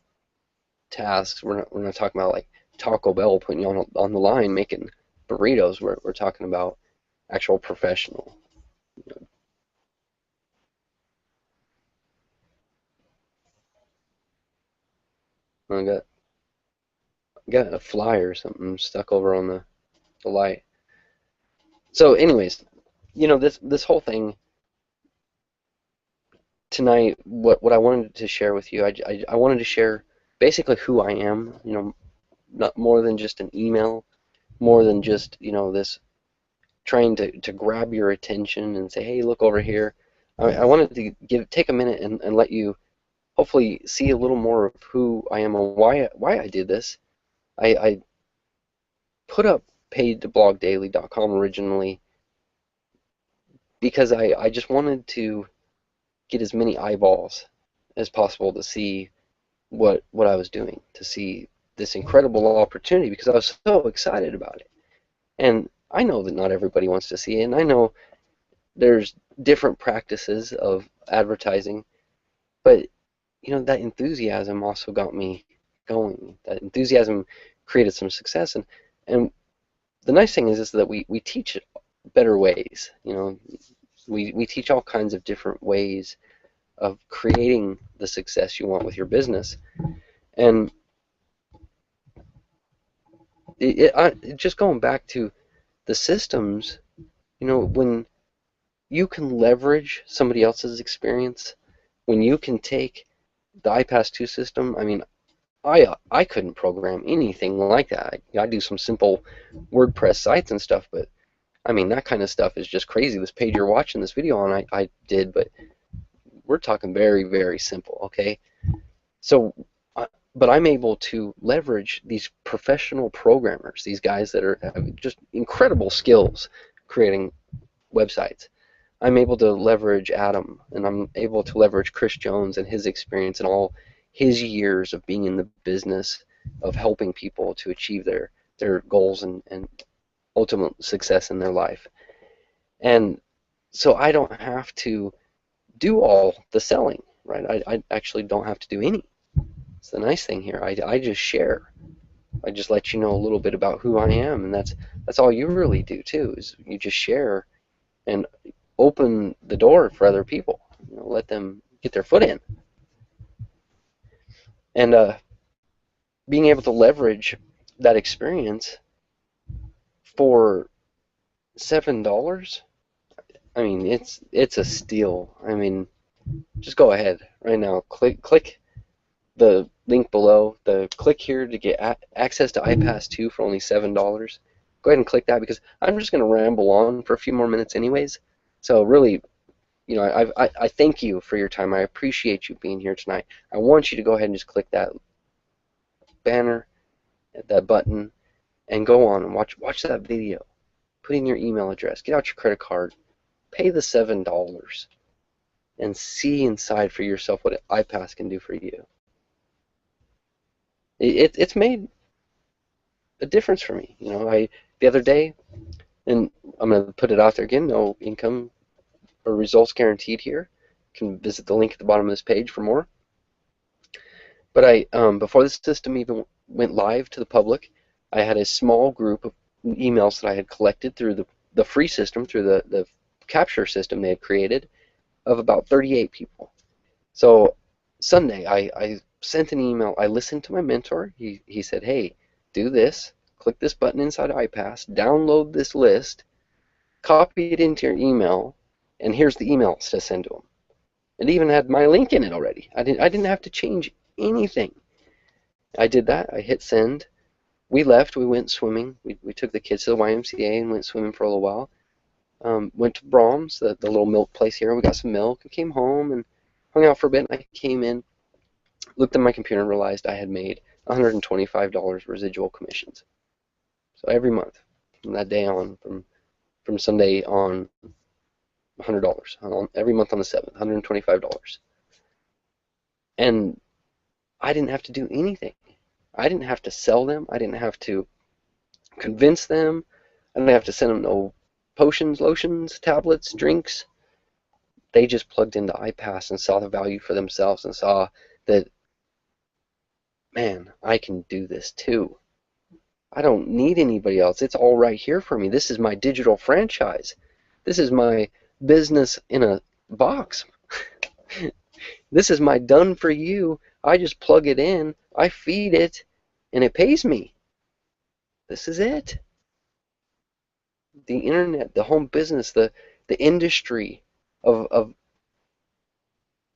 tasks. We're not talking about like Taco Bell putting you on the line making burritos. We're talking about actual professional. I got a fly or something stuck over on the light. So, anyways, this whole thing tonight, what I wanted to share with you, I wanted to share basically who I am. Not more than just an email, more than just this trying to grab your attention and say, hey, look over here. I wanted to take a minute and let you hopefully see a little more of who I am and why I did this. I put up paidtoblogdaily.com originally because I just wanted to get as many eyeballs as possible to see what I was doing, to see this incredible opportunity, because I was so excited about it. And I know that not everybody wants to see it, and I know there's different practices of advertising, but that enthusiasm also got me going. That enthusiasm created some success, and the nice thing is that we teach better ways. We teach all kinds of different ways of creating the success you want with your business. And just going back to the systems, when you can leverage somebody else's experience, when you can take the iPAS2 system, I mean, I couldn't program anything like that. I do some simple WordPress sites and stuff, but I mean, that kind of stuff is just crazy. This page you're watching this video on, I did, but we're talking very, very simple, okay? So, but I'm able to leverage these professional programmers, these guys that have just incredible skills creating websites. I'm able to leverage Adam, and I'm able to leverage Chris Jones and his experience and all his years of being in the business of helping people to achieve their goals and ultimate success in their life. And so I don't have to do all the selling, right? I actually don't have to do any. It's the nice thing here. I just share. I just let you know a little bit about who I am, and that's all you really do too, is you just share and open the door for other people. Let them get their foot in. And being able to leverage that experience for $7. I mean, it's a steal. I mean, just go ahead right now. Click the link below. Click here to get access to iPAS2 for only $7. Go ahead and click that because I'm just going to ramble on for a few more minutes anyways. So really, you know, I thank you for your time. I appreciate you being here tonight. I want you to go ahead and just click that banner, that button, and go on and watch that video. Put in your email address. Get out your credit card. Pay the $7 and see inside for yourself what iPass can do for you. It's made a difference for me. You know, the other day, and I'm going to put it out there again, no income or results guaranteed here. You can visit the link at the bottom of this page for more. But before the system even went live to the public, I had a small group of emails that I had collected through the free system, through the capture system they had created, of about 38 people. So Sunday, I sent an email. I listened to my mentor. He said, hey, do this. Click this button inside iPass. Download this list. Copy it into your email. And here's the emails to send to them. It even had my link in it already. I didn't have to change anything. I did that. I hit send. We left. We went swimming. We took the kids to the YMCA and went swimming for a little while. Went to Brahms, the little milk place here. We got some milk and came home and hung out for a bit. And I came in, looked at my computer, and realized I had made $125 residual commissions. So every month, from that day on, from Sunday on, $100 every month on the 7th, $125. And I didn't have to do anything. I didn't have to sell them. I didn't have to convince them. I didn't have to send them no potions, lotions, tablets, drinks. They just plugged into iPass and saw the value for themselves and saw that, man, I can do this too. I don't need anybody else. It's all right here for me. This is my digital franchise. This is my business in a box. This is my done for you. I just plug it in, I feed it, and it pays me. This is it. The internet, the home business, the industry of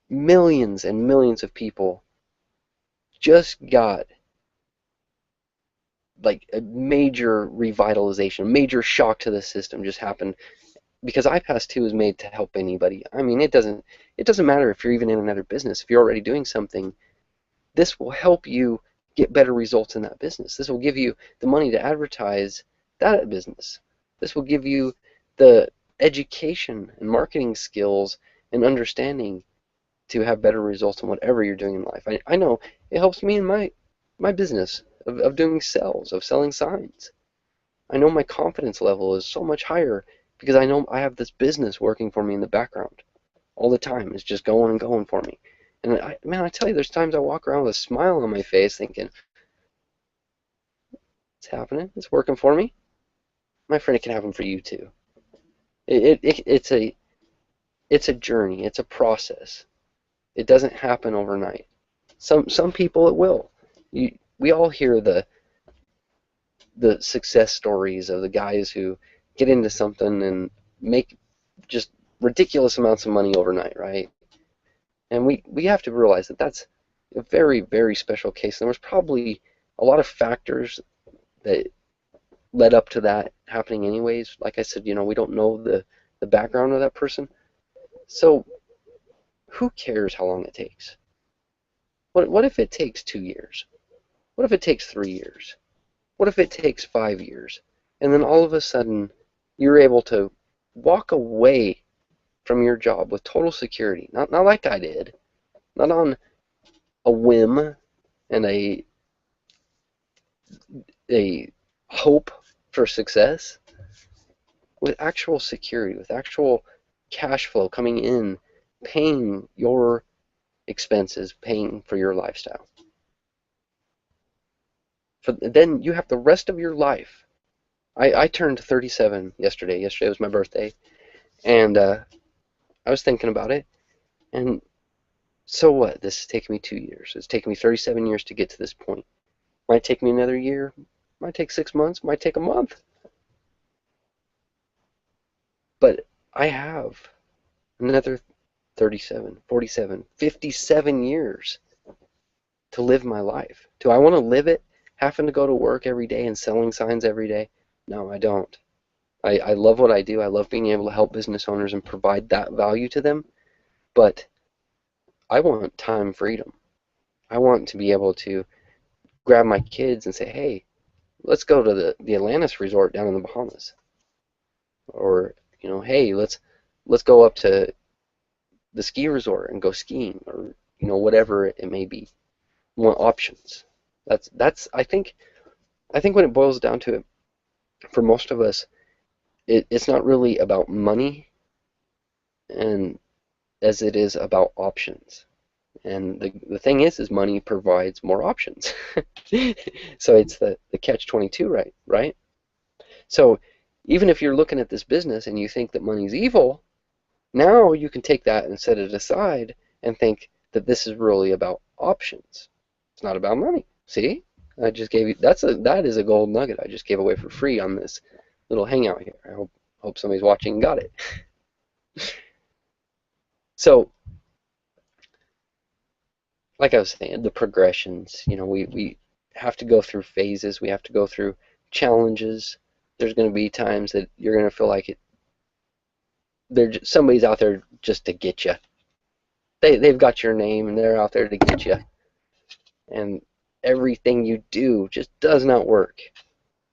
millions and millions of people just got like a major revitalization, a major shock to the system just happened because iPAS2 is made to help anybody. I mean, it doesn't matter if you're even in another business. If you're already doing something, this will help you get better results in that business. This will give you the money to advertise that business. This will give you the education and marketing skills and understanding to have better results in whatever you're doing in life. I know it helps me in my business of doing sales, of selling signs. I know my confidence level is so much higher because I know I have this business working for me in the background all the time. It's just going and going for me. And man, I tell you, there's times I walk around with a smile on my face thinking, it's happening, it's working for me. My friend, it can happen for you too. It's a journey, it's a process. It doesn't happen overnight. Some people it will. We all hear the success stories of the guys who get into something and make just ridiculous amounts of money overnight, right? And we have to realize that that's a very, very special case. There was probably a lot of factors that led up to that happening anyways. Like I said, you know, we don't know the background of that person. So who cares how long it takes? What if it takes 2 years? What if it takes 3 years? What if it takes 5 years? And then all of a sudden, you're able to walk away from your job with total security. Not like I did. Not on a whim and a hope for success. With actual security, with actual cash flow coming in, paying your expenses, paying for your lifestyle. Then you have the rest of your life. I turned 37 yesterday. Yesterday was my birthday. And I was thinking about it. And so what? This has taken me 2 years. It's taken me 37 years to get to this point. Might take me another year. Might take 6 months. Might take a month. But I have another 37, 47, 57 years to live my life. Do I want to live it having to go to work every day and selling signs every day? No, I don't. I love what I do. I love being able to help business owners and provide that value to them. But I want time freedom. I want to be able to grab my kids and say, hey, let's go to the Atlantis resort down in the Bahamas. Or, hey, let's go up to the ski resort and go skiing, or whatever it may be. Want options. That's I think when it boils down to it, for most of us, it's not really about money and as it is about options. And the thing is money provides more options. So it's the catch 22, right? So even if you're looking at this business and you think that money's evil, now you can take that and set it aside and think that this is really about options. It's not about money. See? I just gave you that is a gold nugget I just gave away for free on this little hangout here. I hope somebody's watching and got it. So, like I was saying, the progressions, we have to go through phases, we have to go through challenges. There's going to be times that you're going to feel like somebody's out there just to get you. They've got your name and they're out there to get you. And everything you do just does not work.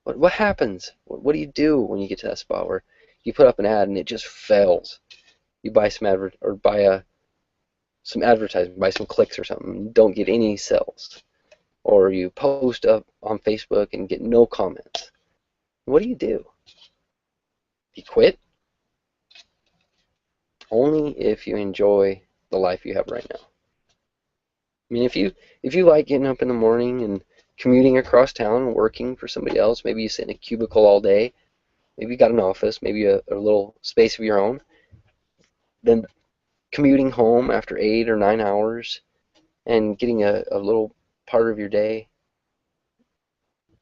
What happens? What do you do when you get to that spot where you put up an ad and it just fails? You buy some some advertising, buy some clicks or something, don't get any sales. Or you post up on Facebook and get no comments. What do? You quit? Only if you enjoy the life you have right now. I mean, if you like getting up in the morning and commuting across town and working for somebody else, maybe you sit in a cubicle all day, maybe you got an office, maybe a little space of your own, then commuting home after 8 or 9 hours and getting a little part of your day,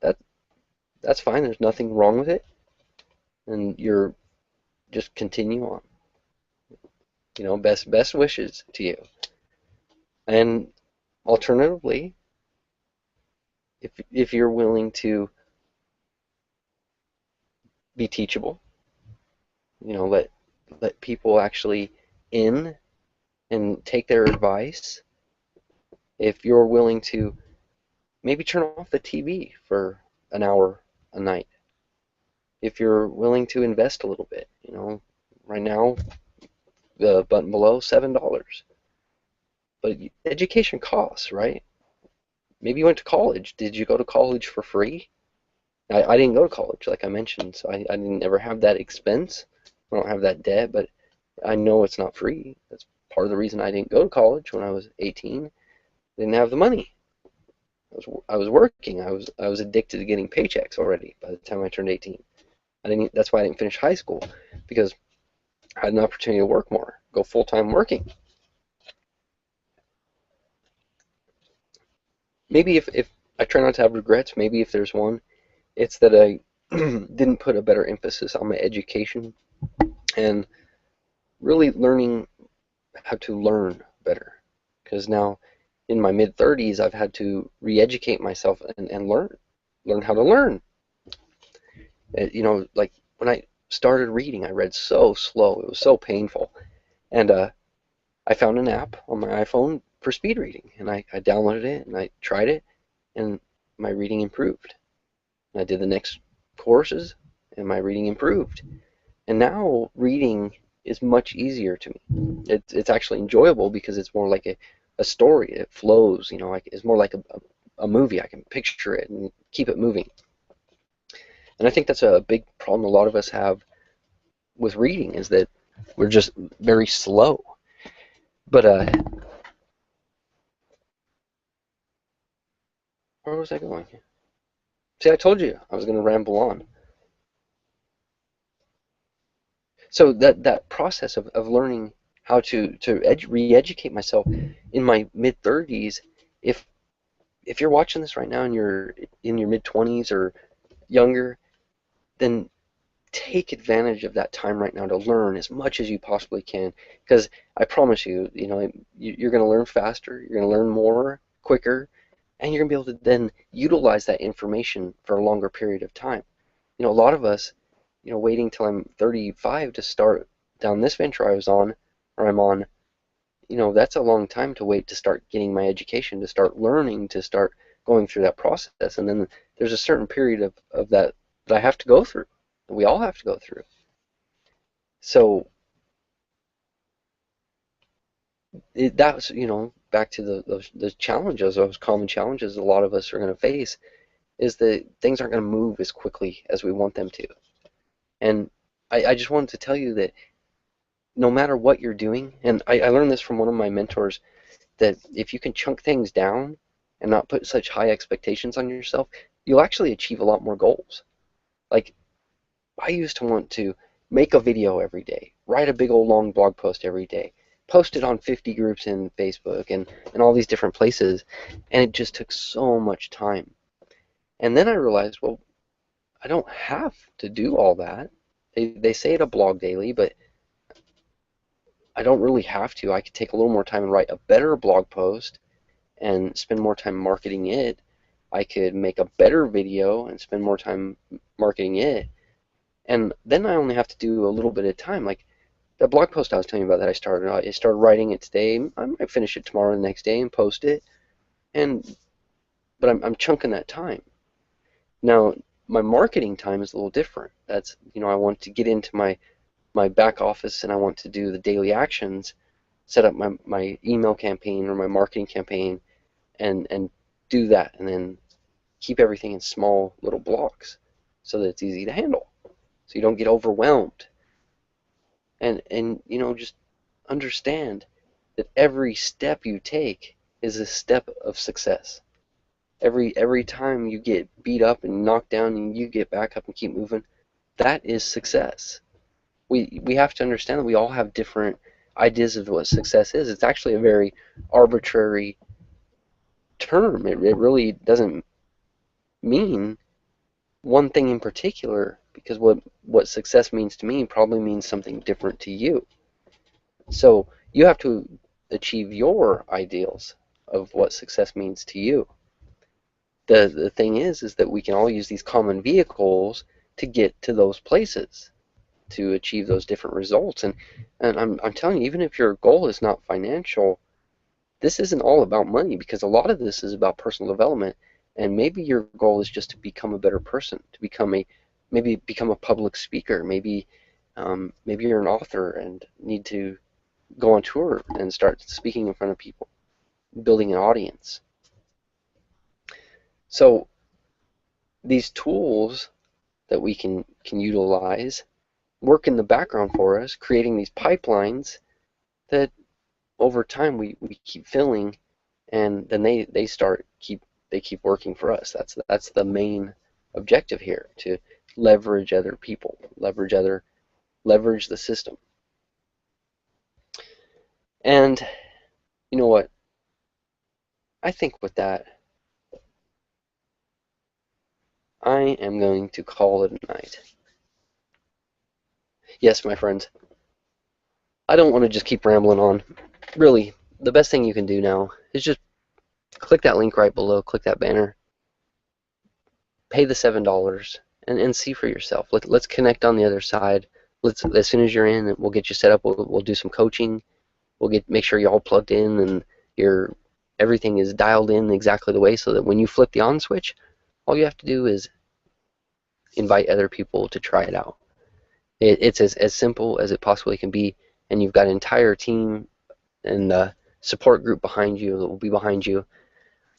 that that's fine. There's nothing wrong with it, and you're just continue on. Best wishes to you. And alternatively, if you're willing to be teachable, let people actually in and take their advice. If you're willing to maybe turn off the TV for an hour a night. If you're willing to invest a little bit, right now the button below $7. But education costs, right? Maybe you went to college. Did you go to college for free? I didn't go to college, like I mentioned, so I didn't ever have that expense. I don't have that debt, but I know it's not free. That's part of the reason I didn't go to college when I was 18. I didn't have the money. I was working. I was addicted to getting paychecks already by the time I turned 18. That's why I didn't finish high school, because I had an opportunity to work more, go full-time working. Maybe if I try not to have regrets, maybe if there's one, it's that I didn't put a better emphasis on my education and really learning how to learn better. Because now in my mid-30s, I've had to re-educate myself and learn how to learn. Like when I started reading, I read so slow. It was so painful. And I found an app on my iPhone for speed reading, and I downloaded it and I tried it, and my reading improved. And I did the next courses, and my reading improved. And now reading is much easier to me. It's actually enjoyable because it's more like a story. It flows, like it's more like a movie. I can picture it and keep it moving. And I think that's a big problem a lot of us have with reading, is that we're just very slow. But where was I going? See, I told you I was going to ramble on. So that process of learning how to re-educate myself in my mid-30s, if you're watching this right now and you're in your mid-20s or younger, then take advantage of that time right now to learn as much as you possibly can, because I promise you, you're going to learn faster, you're going to learn more, quicker, and you're going to be able to then utilize that information for a longer period of time. A lot of us, waiting till I'm 35 to start down this venture I was on, or I'm on, that's a long time to wait to start getting my education, to start learning, to start going through that process. And then there's a certain period of that I have to go through, that we all have to go through. So that's, back to the challenges, those common challenges a lot of us are going to face, is that things aren't going to move as quickly as we want them to. And I just wanted to tell you that no matter what you're doing, and I learned this from one of my mentors, that if you can chunk things down and not put such high expectations on yourself, you'll actually achieve a lot more goals. Like, I used to want to make a video every day, write a big old long blog post every day, post it on 50 groups in Facebook and all these different places, and it just took so much time. And then I realized, well, I don't have to do all that. They say to blog daily, but I don't really have to. I could take a little more time and write a better blog post and spend more time marketing it. I could make a better video and spend more time marketing it. And then I only have to do a little bit at a time. Like the blog post I was telling you about that I started writing it today. I might finish it tomorrow or the next day and post it. But I'm chunking that time. Now, my marketing time is a little different. That's, I want to get into my back office and I want to do the daily actions, set up my email campaign or my marketing campaign and do that, and then keep everything in small little blocks so that it's easy to handle, so you don't get overwhelmed. And just understand that every step you take is a step of success. Every time you get beat up and knocked down and you get back up and keep moving, that is success. We have to understand that we all have different ideas of what success is. It's actually a very arbitrary term. It really doesn't mean one thing in particular, because what success means to me probably means something different to you. So you have to achieve your ideals of what success means to you. The thing is that we can all use these common vehicles to get to those places, to achieve those different results. And I'm telling you, even if your goal is not financial, this isn't all about money, because a lot of this is about personal development. And maybe your goal is just to become a better person, to become a public speaker. Maybe you're an author and need to go on tour and start speaking in front of people, building an audience. So these tools that we can utilize work in the background for us, creating these pipelines that over time we keep filling, and then they keep working for us. That's the main objective here, to leverage other people, leverage the system. And you know what? I think with that, I am going to call it a night. Yes, my friends, I don't want to just keep rambling on. Really, the best thing you can do now is just click that link right below, click that banner, pay the $7, and see for yourself. Let's connect on the other side. As soon as you're in, we'll get you set up. We'll do some coaching. We'll make sure you're all plugged in and everything is dialed in exactly the way, so that when you flip the on switch, all you have to do is invite other people to try it out. It's as simple as it possibly can be, and you've got an entire team and the support group behind you that will be behind you.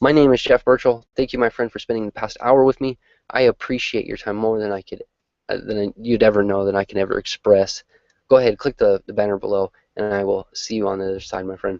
My name is Jeff Burchell. Thank you, my friend, for spending the past hour with me. I appreciate your time more than you'd ever know, than I can ever express. Go ahead, click the banner below, and I will see you on the other side, my friend.